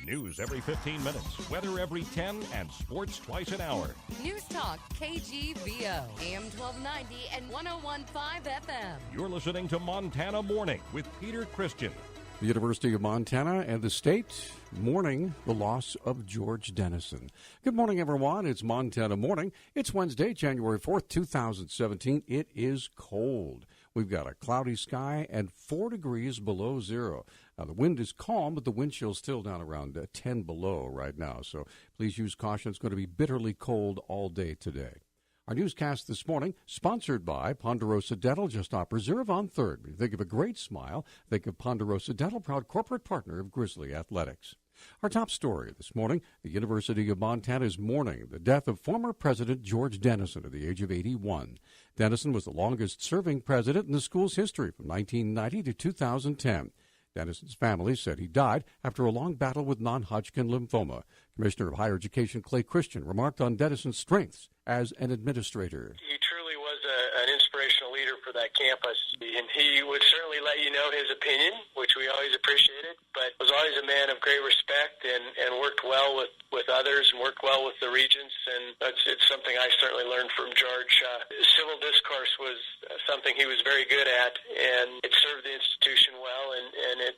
News every 15 minutes, weather every 10, and sports twice an hour. Newstalk, KGVO, AM 1290 and 101.5 FM. You're listening to Montana Morning with Peter Christian. The University of Montana and the state mourning the loss of George Dennison. Good morning, everyone. It's Montana Morning. It's Wednesday, January 4th, 2017. It is cold. We've got a cloudy sky and 4 degrees below zero. Now, the wind is calm, but the wind chill's still down around 10 below right now. So please use caution. It's going to be bitterly cold all day today. Our newscast this morning, sponsored by Ponderosa Dental, just off Reserve on 3rd. When you think of a great smile, think of Ponderosa Dental, proud corporate partner of Grizzly Athletics. Our top story this morning, the University of Montana is mourning the death of former President George Dennison at the age of 81. Dennison was the longest-serving president in the school's history from 1990 to 2010. Dennison's family said he died after a long battle with non-Hodgkin lymphoma. Commissioner of Higher Education Clay Christian remarked on Dennison's strengths as an administrator. He truly was an inspirational leader for that campus, and he would certainly let you know his opinion, which we always appreciated, but was always a man of great respect and worked well with others and worked well with the regents, and it's something I certainly learned from George. Civil discourse was something he was very good at, and it served the institution well, and it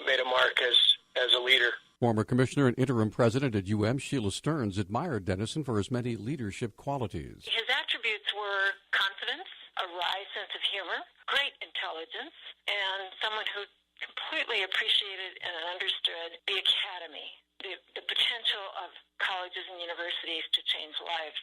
made a mark as a leader. Former commissioner and interim president at UM, Sheila Stearns, admired Dennison for his many leadership qualities. His attributes were confidence, a wry sense of humor, great intelligence, and someone who completely appreciated and understood the academy, the potential of colleges and universities to change lives.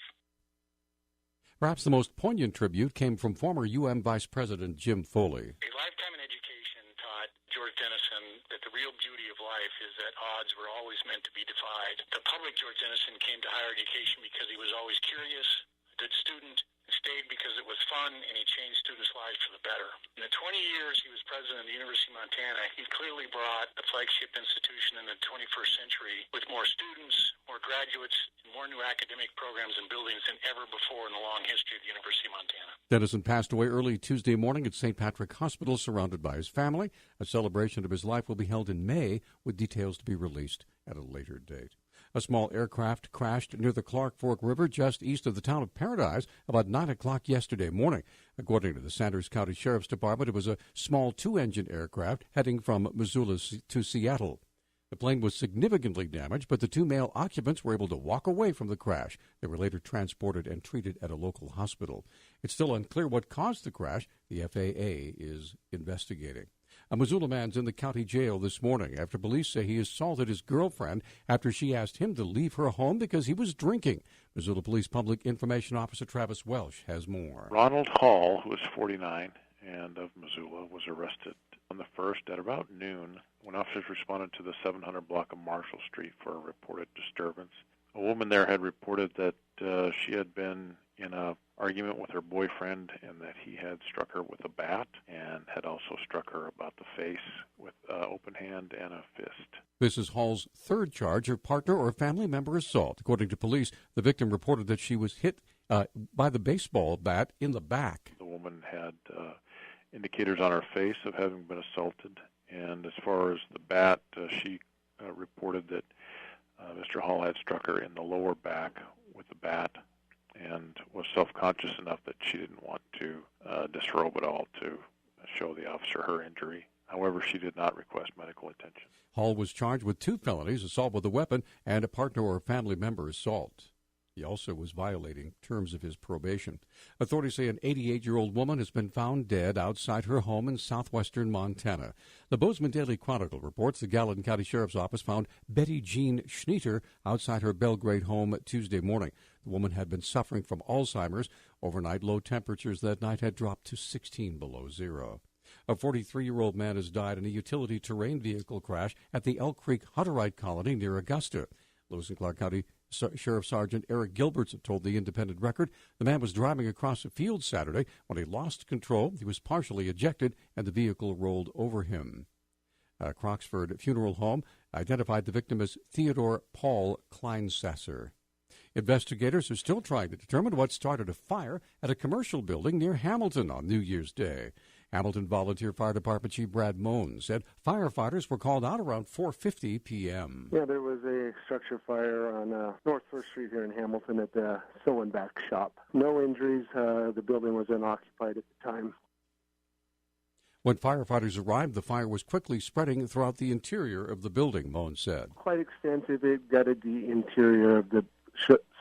Perhaps the most poignant tribute came from former UM Vice President Jim Foley. A lifetime in education taught George Dennison that the real beauty of life is that odds were always meant to be defied. The public George Dennison came to higher education because he was always curious, a good student, and stayed because it was fun, and he changed students' lives for the better. In the 20 years he was president of the University of Montana, he clearly brought the flagship institution in the 21st century with more students, more graduates, and more new academic programs and buildings than ever before in the long history of the University of Montana. Dennison passed away early Tuesday morning at St. Patrick Hospital, surrounded by his family. A celebration of his life will be held in May, with details to be released at a later date. A small aircraft crashed near the Clark Fork River just east of the town of Paradise about 9 o'clock yesterday morning. According to the Sanders County Sheriff's Department, it was a small 2-engine aircraft heading from Missoula to Seattle. The plane was significantly damaged, but the 2 male occupants were able to walk away from the crash. They were later transported and treated at a local hospital. It's still unclear what caused the crash. The FAA is investigating. A Missoula man's in the county jail this morning after police say he assaulted his girlfriend after she asked him to leave her home because he was drinking. Missoula Police Public Information Officer Travis Welsh has more. Ronald Hall, who was 49 and of Missoula, was arrested on the 1st at about noon when officers responded to the 700 block of Marshall Street for a reported disturbance. A woman there had reported that she had been in an argument with her boyfriend and that he had struck her with a bat and had also struck her about the face with an open hand and a fist. This is Hall's 3rd charge of partner or family member assault. According to police, the victim reported that she was hit by the baseball bat in the back. The woman had indicators on her face of having been assaulted, and as far as the bat, she reported that Mr. Hall had struck her in the lower back with the bat and was self-conscious enough that she didn't want to disrobe at all to show the officer her injury. However, she did not request medical attention. Hall was charged with 2 felonies, assault with a weapon and a partner or family member assault. He also was violating terms of his probation. Authorities say an 88-year-old woman has been found dead outside her home in southwestern Montana. The Bozeman Daily Chronicle reports the Gallatin County Sheriff's Office found Betty Jean Schneiter outside her Belgrade home Tuesday morning. The woman had been suffering from Alzheimer's. Overnight low temperatures that night had dropped to 16 below zero. A 43-year-old man has died in a utility terrain vehicle crash at the Elk Creek Hutterite Colony near Augusta. Lewis and Clark County Sheriff Sergeant Eric Gilbertson told the Independent Record the man was driving across a field Saturday when he lost control. He was partially ejected, and the vehicle rolled over him. Croxford Funeral Home identified the victim as Theodore Paul Kleinsasser. Investigators are still trying to determine what started a fire at a commercial building near Hamilton on New Year's Day. Hamilton Volunteer Fire Department Chief Brad Mourns said firefighters were called out around 4:50 p.m. Yeah, there was a structure fire on North 1st Street here in Hamilton at the sew and back shop. No injuries. The building was unoccupied at the time. When firefighters arrived, the fire was quickly spreading throughout the interior of the building, Mourns said. Quite extensive. It gutted the interior of the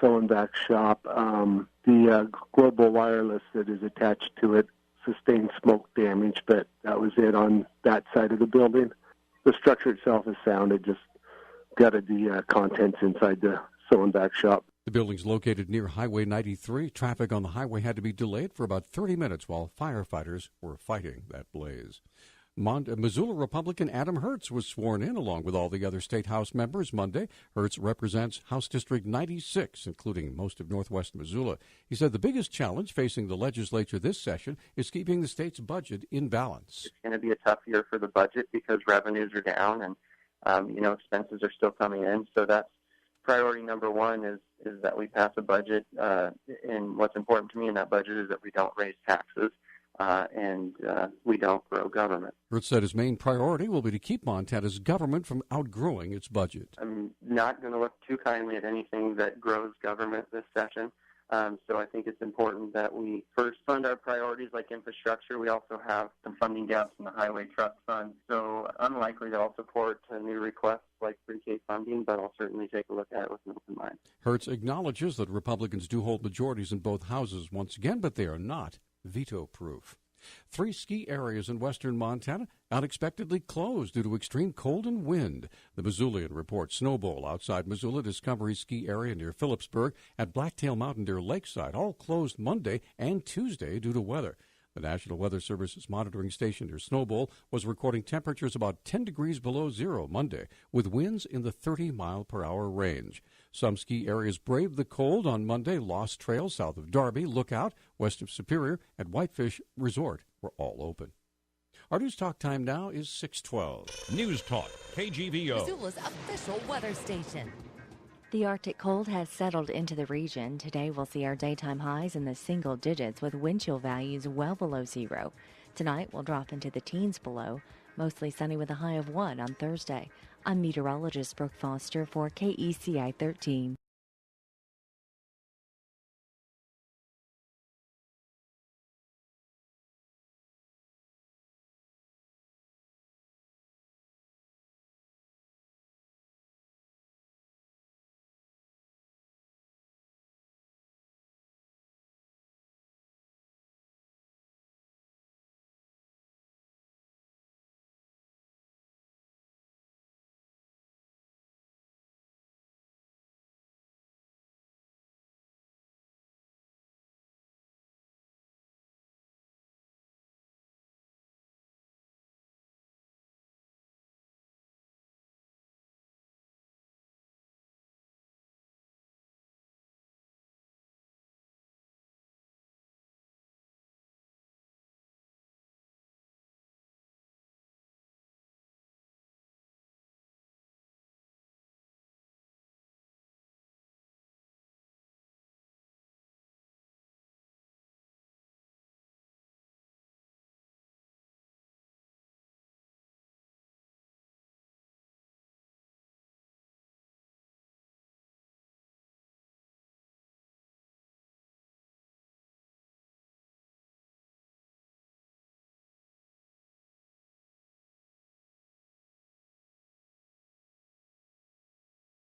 sew and back shop. The global wireless that is attached to it sustained smoke damage, but that was it on that side of the building. The structure itself is sound. It just gutted the contents inside the sew and back shop. The building's located near Highway 93. Traffic on the highway had to be delayed for about 30 minutes while firefighters were fighting that blaze. Missoula Republican Adam Hertz was sworn in along with all the other state House members Monday. Hertz represents House District 96, including most of northwest Missoula. He said the biggest challenge facing the legislature this session is keeping the state's budget in balance. It's going to be a tough year for the budget because revenues are down and, expenses are still coming in. So that's priority number one is that we pass a budget. And what's important to me in that budget is that we don't raise taxes. And we don't grow government. Hertz said his main priority will be to keep Montana's government from outgrowing its budget. I'm not going to look too kindly at anything that grows government this session. So I think it's important that we first fund our priorities like infrastructure. We also have some funding gaps in the Highway Trust Fund. So unlikely that I'll support new requests like pre-K funding, but I'll certainly take a look at it with an open mind. Hertz acknowledges that Republicans do hold majorities in both houses once again, but they are not veto-proof. 3 ski areas in western Montana unexpectedly closed due to extreme cold and wind. The Missoulian reports Snow Bowl outside Missoula, Discovery Ski Area near Phillipsburg, and Blacktail Mountain near Lakeside all closed Monday and Tuesday due to weather. The National Weather Service's monitoring station near Snow Bowl was recording temperatures about 10 degrees below zero Monday, with winds in the 30-mile-per-hour range. Some ski areas braved the cold on Monday. Lost Trail south of Darby, Lookout west of Superior, and Whitefish Resort were all open. Our News Talk time now is 6:12. News Talk, KGVO. Missoula's official weather station. The Arctic cold has settled into the region. Today we'll see our daytime highs in the single digits with wind chill values well below zero. Tonight we'll drop into the teens below. Mostly sunny with a high of 1 on Thursday. I'm meteorologist Brooke Foster for KECI 13.